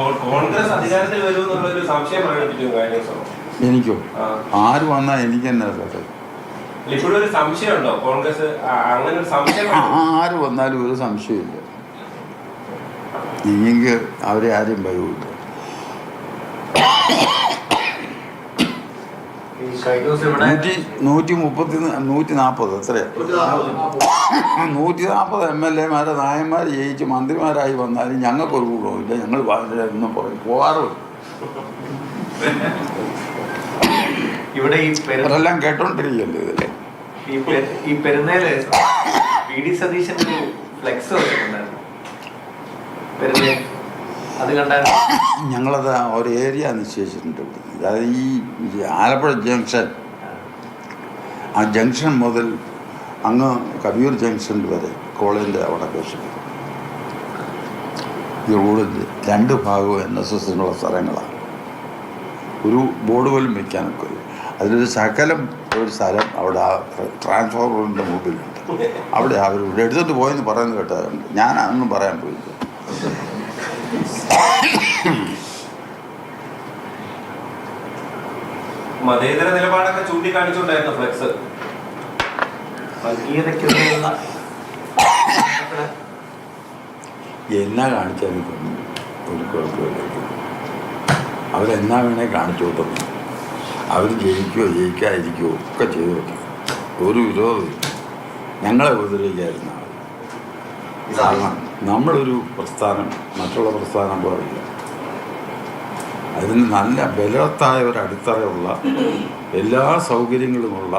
കോൺഗ്രസ് അധികാരത്തിൽ വരുമെന്നുള്ളൊരു സംശയം പ്രകടിപ്പിച്ചു കഴിഞ്ഞ ദിവസം. എനിക്കോ? ആര് വന്നാൽ എനിക്ക് തന്നെ അറിയാം. ഇപ്പോഴും ഒരു സംശയമുണ്ടോ കോൺഗ്രസ്? അങ്ങനെ ഒരു സംശയം ആര് വന്നാലും ഒരു സംശയമില്ല. എനിക്ക് അവരെ ആരെയും ഭയമില്ല. 140 എത്രയാ? 140 MLA-മാരെ നായന്മാർ ജയിച്ച് മന്ത്രിമാരായി വന്നാലും ഞങ്ങൾക്കൊരു ഗുണവുമില്ല. ഞങ്ങൾ എന്നും പോകാറുമില്ല. ഇവിടെ അവരെല്ലാം കേട്ടോണ്ടിരിക്കല്ലേ ഇതിലെ. ഈ പെരുന്നേല് VD സതീശന്റെ ഫ്ലെക്സ് അത് കണ്ടായിരുന്നു. ഞങ്ങളത് ഒരു ഏരിയ നിശ്ചയിച്ചിട്ടുണ്ട്. അതായത് ഈ ആലപ്പുഴ ജംഗ്ഷൻ, ആ ജംഗ്ഷൻ മുതൽ അങ്ങ് കവിയൂർ ജംഗ്ഷൻ വരെ കോളേജിൻ്റെ അവിടെ വെച്ചിട്ട് ഈ റോഡിൽ 2 ഭാഗവും NSSനുള്ള സ്ഥലങ്ങളാണ്. ഒരു ബോർഡ് പോലും വയ്ക്കാനൊക്കെ. അതിലൊരു ശകലം ഒരു സ്ഥലം അവിടെ ആ ട്രാൻസ്ഫോർമറിൻ്റെ മുമ്പിലുണ്ട്. അവിടെ അവർ എടുത്തിട്ട് പോയെന്ന് പറയുന്നത് കേട്ടതുണ്ട്. ഞാൻ അതൊന്നും പറയാൻ പോയില്ല. മതേതര നിലപാടൊക്കെ ചൂണ്ടിക്കാണിച്ചുകൊണ്ടായിരുന്നു ഫ്ലെക്സ്. എന്നാ കാണിച്ചാലും ഒരു കുഴപ്പമില്ല. അവരെന്നാ വേണേ കാണിച്ചു കൊടുക്കും. അവർ ജയിക്കുകയോ ജയിക്കാതിരിക്കുകയോ ഒക്കെ ചെയ്തു വെക്കും. ഒരു വിരോധമില്ല. ഞങ്ങളെ ഉപദ്രവിക്കായിരുന്ന കാരണം നമ്മളൊരു പ്രസ്ഥാനം മറ്റുള്ള പ്രസ്ഥാനം പോലില്ല. അതിന് നല്ല ബലവത്തായ ഒരു അടിത്തറയുള്ള എല്ലാ സൗകര്യങ്ങളുമുള്ള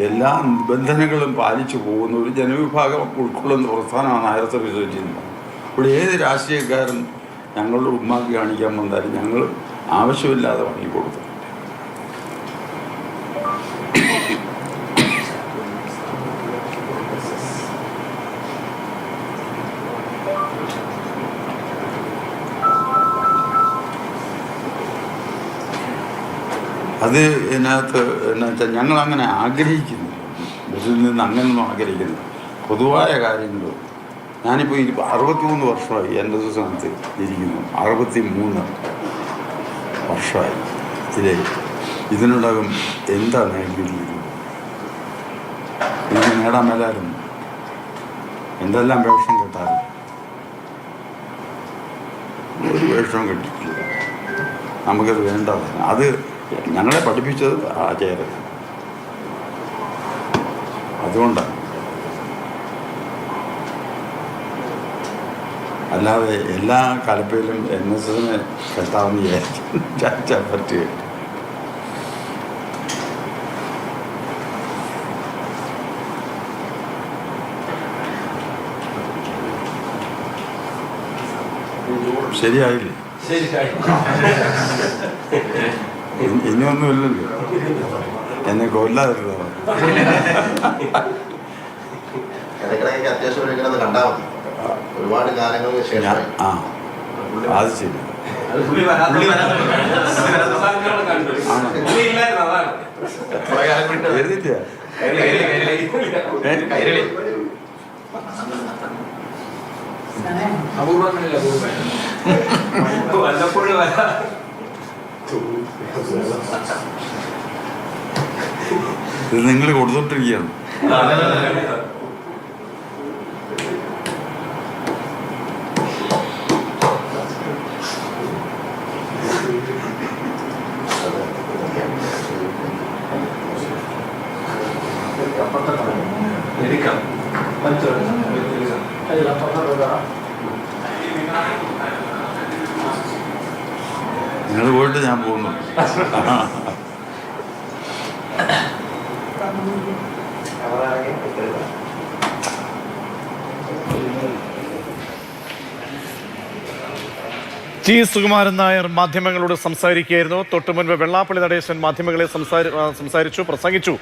എല്ലാ നിബന്ധനകളും പാലിച്ചു പോകുന്ന ഒരു ജനവിഭാഗം ഉൾക്കൊള്ളുന്ന പ്രസ്ഥാനമാണ് ആയിരത്തി വിശ്വസിച്ചിരുന്നത്. ഇവിടെ ഏത് രാഷ്ട്രീയക്കാരൻ ഞങ്ങളുടെ ഉമ്മാക്കി കാണിക്കാൻ വന്നാലും ഞങ്ങൾ ആവശ്യമില്ലാതെ വാങ്ങിക്കൊടുത്തു. അത് ഇതിനകത്ത് എന്നാ വെച്ചാൽ ഞങ്ങളങ്ങനെ ആഗ്രഹിക്കുന്നില്ല. ഇതിൽ നിന്ന് അങ്ങനെയൊന്നും ആഗ്രഹിക്കുന്നില്ല. പൊതുവായ കാര്യങ്ങൾ ഞാനിപ്പോൾ 63 വർഷമായി NSSനകത്ത് ഇരിക്കുന്നു. 63 വർഷമായി. ഇതിനോടകം എന്താ നേടിയിരിക്കുന്നത്? എനിക്ക് നേടാൻ മേലായിരുന്നു. എന്തെല്ലാം വേഷം കിട്ടാറുണ്ട്. ഒരു വേഷവും കിട്ടിയിട്ടില്ല. നമുക്കത് വേണ്ടതാണ്. അത് ഞങ്ങളെ പഠിപ്പിച്ചത് ആചാര്യൻ. അതുകൊണ്ടാണ്. അല്ലാതെ എല്ലാ കലപ്പയിലും NSSനെ കെട്ടാമെന്ന് വിചാരിച്ചാൽ പറ്റുക. ശരിയായില്ലേ? ഇനിയൊന്നുമില്ലല്ലോ. എന്നെ കൊല്ലാതിരുന്നോ? ഒരുപാട് കാലങ്ങൾക്ക് ശേഷം അത് ശരി. എഴുതില്ല. വല്ലപ്പോഴും ഇത് നിങ്ങൾ കൊടുത്തോണ്ടിരിക്കുകയാണ്. നിങ്ങൾ പോയിട്ട് ഞാൻ പോകുന്നു. G. സുകുമാരൻ നായർ മാധ്യമങ്ങളോട് സംസാരിക്കുകയായിരുന്നു. തൊട്ടു മുൻപ് വെള്ളാപ്പള്ളി നടേശൻ മാധ്യമങ്ങളെ സംസാരിച്ചു, പ്രസംഗിച്ചു.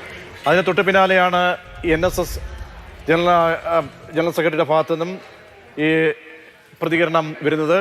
അതിന് തൊട്ടു പിന്നാലെയാണ് NSS ജനറൽ സെക്രട്ടറിയുടെ ഭാഗത്തു നിന്നും ഈ പ്രതികരണം വരുന്നത്.